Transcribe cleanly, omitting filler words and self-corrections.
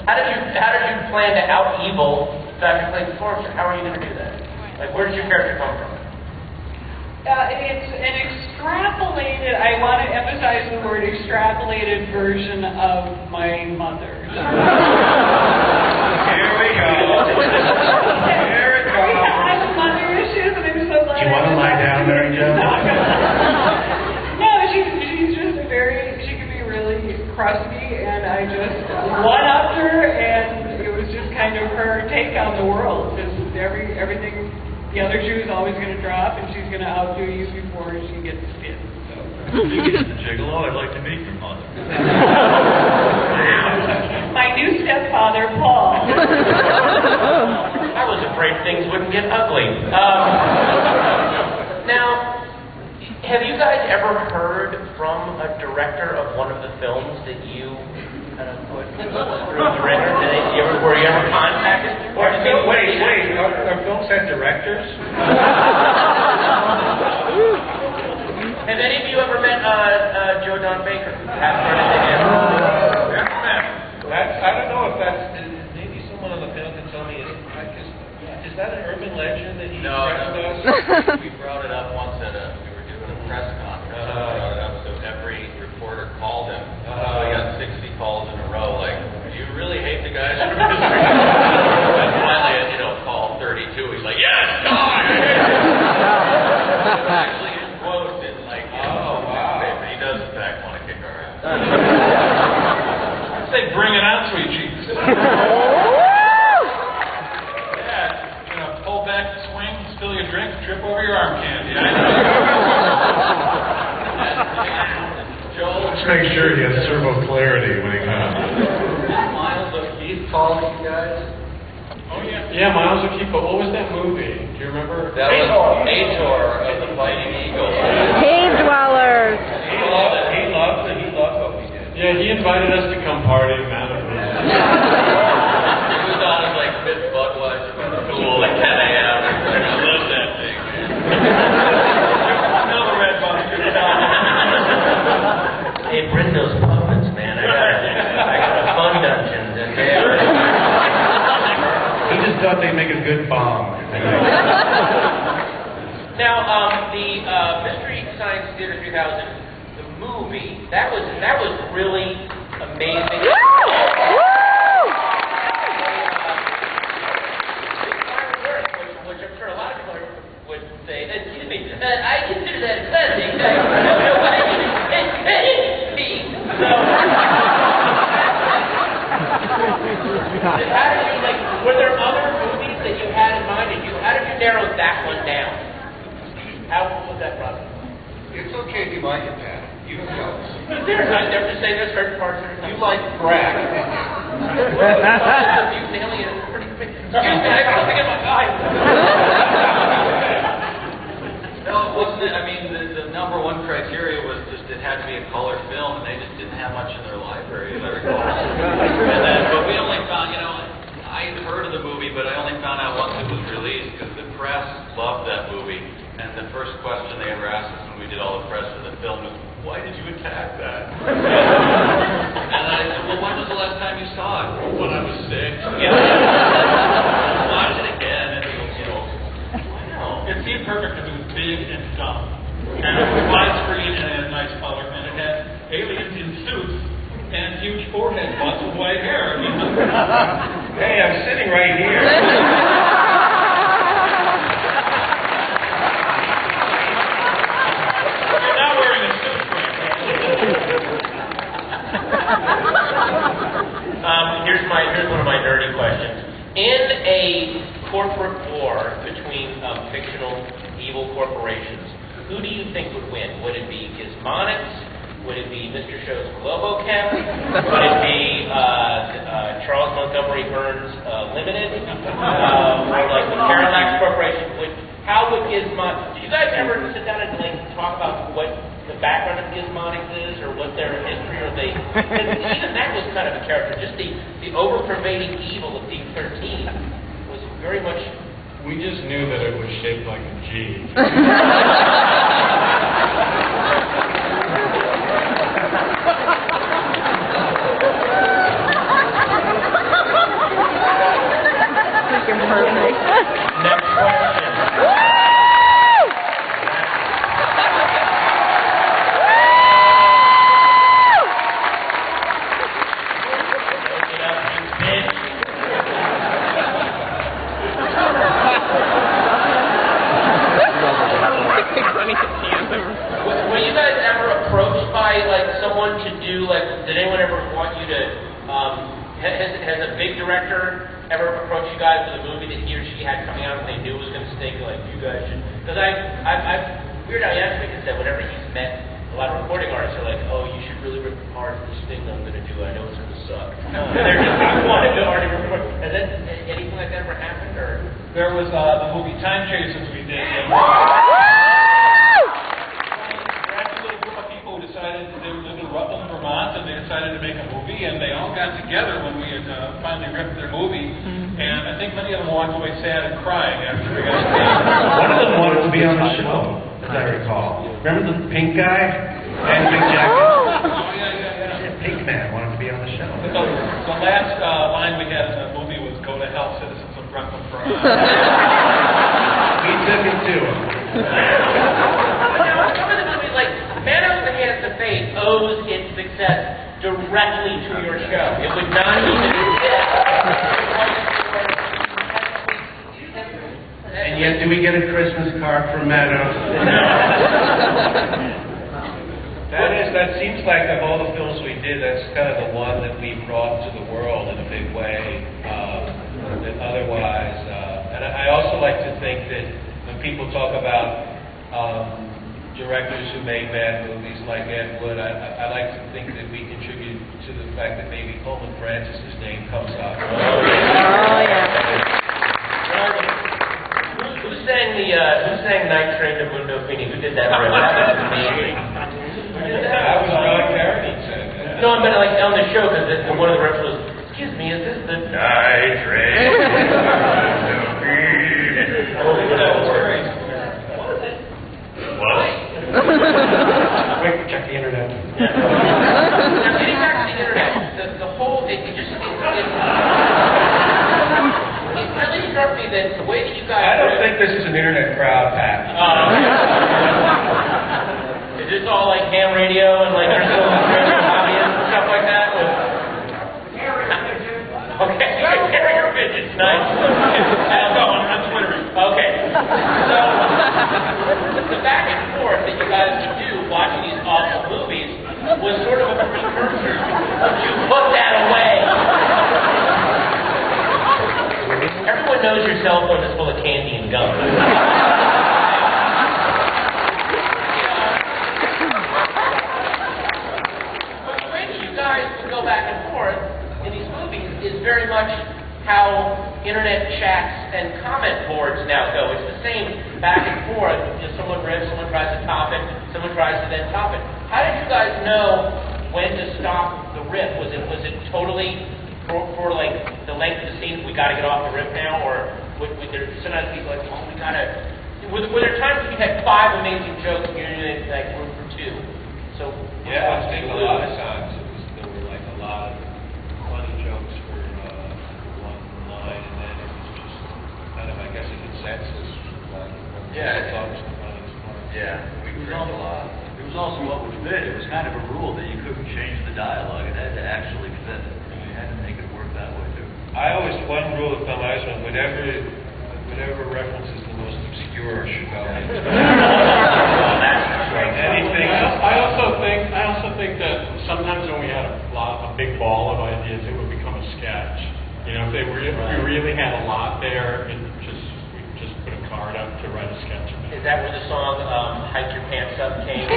How did you plan to out-evil Dr. Clayton Forrester? How are you going to do that? Like, where did your character come from? It's an extrapolated, I want to emphasize the word extrapolated version of my mother. Here we go. Here it goes. I have mother issues, and I'm so glad. Do you want to lie down, Mary Jo? No, she's just she can be really crusty, and I just one-upped her, and it was just kind of her take on the world. Just everything. The other shoe is always going to drop, and she's going to outdo you before she gets spin. So. You get the gigolo, I'd like to meet your mother. My new stepfather, Paul. I was afraid things wouldn't get ugly. Now, have you guys ever heard from a director of one of the films that you kind of put through the ringer? Were you ever contacted? Wait, our films had directors? Have any of you ever met Joe Don Baker? I don't know if that's, maybe someone on the panel can tell me, is that an urban legend that he expressed us? We brought it up once at we were doing a press conference. We brought it up, so every reporter called him. So he got 60 calls in a row, like, do you really hate the guys from history? And finally, at call 32, he's like, yes, God! Actually, his quote is like, oh, wow. He does, in fact, want to kick our ass. I'd say, bring it on, sweet cheeks. Pull back, swing, spill your drink, trip over your arm candy. Joel, let's make sure he has servo clarity when he comes. Miles O'Keefe calling you guys? Oh, yeah. Yeah, Miles O'Keefe, but what was that movie? Do you remember? That was Ator of the Fighting Eagles. Cave Dwellers. He loved what we did. Yeah, he invited us to come party, man. He was on his like fifth Budweiser by the pool at 10 a.m. I love that thing. Smell the red buster. Hey, bring those puppets, man. I got a fun dungeon. He just thought they'd make a good bomb. Now, the Mystery Science Theater 3000, the movie, that was really amazing. Which I'm sure a lot of people would say, excuse me, I consider that a classic. Were there other movies that you had in mind? How did you narrow that one down? How was that process? It's okay if you like it, Pat. You can tell us. I'm just saying there's certain parts that are You like crack. Alien is pretty big. Excuse me, I have something in my eye. No, it wasn't. I mean, the number one criteria was just it had to be a color film, and they just didn't have much in their library, as I recall. And then, but we only found, I had heard of the movie, but I only found out once it was released because the press loved that movie. And the first question they ever asked us when we did all the press for the film was, why did you attack that? And I said, well, when was the last time you saw it? When I was 6. Watch it again, and wow. It seemed perfect because it was big and dumb. And it was widescreen and it had nice color, and it had aliens in suits and huge forehead butts with white hair. Hey, I'm sitting right here. You're not wearing a suit, Frank. Here's one of my nerdy questions. In a corporate war between fictional evil corporations, who do you think would win? Would it be Gizmonics? Would it be Mr. Show's Globochem? Would it be Charles Montgomery Burns Limited? Or like the Parallax Corporation? How would Gizmonics... Do you guys ever sit down and talk about what the background of Gizmonics is, or what their history, or they... Even that was kind of a character. Just the over-pervading evil of Deep 13 was very much... We just knew that it was shaped like a G. has a big director ever approached you guys with a movie that he or she had coming out and they knew was going to stink? Like, you guys should. Because Weird Al Yankovic has said whenever he's met a lot of recording artists are like, oh, you should really rip apart this thing I'm going to do. I know it's going to suck. And they're just wanting to already record. Has that, anything like that ever happened? Or there was the movie Time Chasers we did. Actually, a group of people who decided they lived in Rutland, Vermont, and they decided to make a movie, and they all got together when we had finally ripped their movie. And I think many of them walked away sad and crying after we got it. One of them wanted to be on the show, as I recall. Remember the pink guy? And big jacket? Oh, yeah. Pink man wanted to be on the show. The last line we had in the movie was "Go to hell, citizens of Rutland, Vermont." We took it too. Some of the movies, like Man of the Hands of Fate, owes its success directly to your show. It would not even exist. And yet, do we get a Christmas card from Meadows? That seems like of all the films we did, that's kind of the one that we brought to the world in a big way. That otherwise, and I also like to think that when people talk about directors who made bad movies like Ed Wood, I like to think that we contribute to the fact that maybe Coleman Francis's name comes up. Who sang Night Train to Mundo Fini? Who did that riff? That was amazing. That was Ron Carradine. No, I meant like on the show because one of the riffs was, excuse me, is this the Night Train to Mundo Fini? What was it? What? Quick, check the internet. Now, getting back to the internet, the whole, it really struck me that the way that you guys... I don't think this is an internet crowd, Pat. Is this all like ham radio and like there's little hobbyists and stuff like that? Okay, carrier pigeons, nice. On Twitter. Okay, so the back and forth that you guys would do watching these awful movies was sort of a precursor. Would you put that away? Everyone knows your cell phone is full of candy and gum. But the way that you guys would go back and forth in these movies is very much how internet chats and comment boards now go. It's the same back and forth. You know, someone rips, someone tries to top it, someone tries to then top it. How did you guys know when to stop the rip? Was it totally for like the length of the scene? We got to get off the rip now, or would there sometimes be like, oh, we gotta? Were there times when you had 5 amazing jokes and you're doing like room for 2? So Yeah, I think a lot of times there were like a lot of funny jokes for one line, and then it was just kind of, I guess, a consensus. Yeah, it's always the funniest part. Yeah, we crammed a lot. It was also what would fit. It was kind of a rule that you couldn't change the dialogue. It had to actually fit. You had to make it work that way too. One rule of thumb I always went, whatever reference is the most obscure should go in. Anything. I also think that sometimes when we had a big ball of ideas, it would become a sketch. You know, if we really had a lot there, we just put a card up to write a sketch. Is that where the song "Hike Your Pants Up" came?